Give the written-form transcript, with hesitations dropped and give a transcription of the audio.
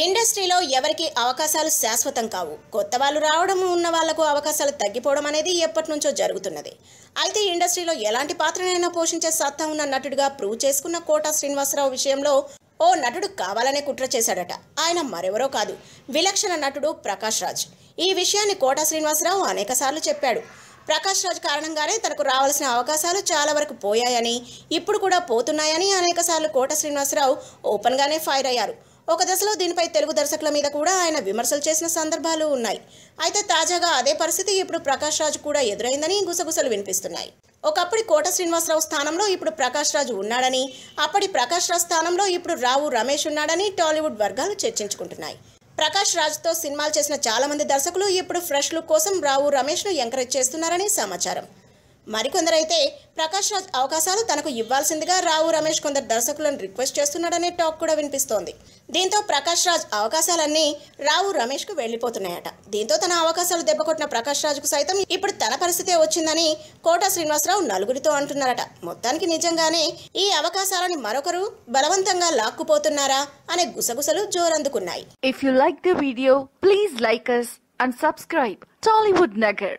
ఇండస్ట్రీలో ఎవరికి అవకాశాలు శాశ్వతం కావు. కొత్త వాళ్ళు రావడం, ఉన్న వాళ్లకు అవకాశాలు తగ్గిపోవడం అనేది ఎప్పటినుంచో జరుగుతున్నది. అయితే ఇండస్ట్రీలో ఎలాంటి పాత్రనైనా పోషించే సత్తా ఉన్న నటుడిగా ప్రూవ్ చేసుకున్న కోట శ్రీనివాసరావు విషయంలో ఓ నటుడు కావాలనే కుట్ర చేశాడట. ఆయన మరెవరో కాదు, విలక్షణ నటుడు ప్రకాష్ రాజ్. ఈ విషయాన్ని కోట శ్రీనివాసరావు అనేకసార్లు చెప్పాడు. ప్రకాష్ రాజ్ కారణంగానే తనకు రావాల్సిన అవకాశాలు చాలా వరకు పోయాయని, ఇప్పుడు కూడా పోతున్నాయని అనేకసార్లు కోట శ్రీనివాసరావు ఓపెన్గానే ఫైర్ అయ్యారు. ఒక దశలో దీనిపై తెలుగు దర్శకుల మీద కూడా ఆయన విమర్శలు చేసిన సందర్భాలు ఉన్నాయి. అయితే తాజాగా అదే పరిస్థితి ఇప్పుడు ప్రకాష్ రాజ్ కూడా ఎదురైందని గుసగుసలు వినిపిస్తున్నాయి. ఒకప్పుడు కోట శ్రీనివాసరావు స్థానంలో ఇప్పుడు ప్రకాష్ రాజ్ ఉన్నాడని, అప్పటి ప్రకాష్ రాజ్ స్థానంలో ఇప్పుడు రావు రమేష్ ఉన్నాడని టాలీవుడ్ వర్గాలు చర్చించుకుంటున్నాయి. ప్రకాష్ రాజ్తో సినిమాలు చేసిన చాలా మంది దర్శకులు ఇప్పుడు ఫ్రెష్ లుక్ కోసం రావు రమేష్ను ఎంకరేజ్ చేస్తున్నారని సమాచారం. మరికొందరైతే ప్రకాష్ రాజ్ అవకాశాలు తనకు ఇవ్వాల్సిందిగా రావు రమేష్ కొందరు దర్శకులను రిక్వెస్ట్ చేస్తున్నాడనే టాక్ కూడా వినిపిస్తోంది. దీంతో ప్రకాష్ రాజ్ అవకాశాలన్నీ రావు రమేష్కు వెళ్లిపోతున్నాయట. దీంతో తన అవకాశాలు దెబ్బకొట్టిన ప్రకాష్ రాజ్కు సైతం ఇప్పుడు తన పరిస్థితే వచ్చిందని కోట శ్రీనివాసరావు నలుగురితో అంటున్నారట. మొత్తానికి నిజంగానే ఈ అవకాశాలని మరొకరు బలవంతంగా లాక్కుపోతున్నారా అనే గుసగుసలు జోరందుకున్నాయి. If you like the video, please like us and subscribe Tollywood Nagar.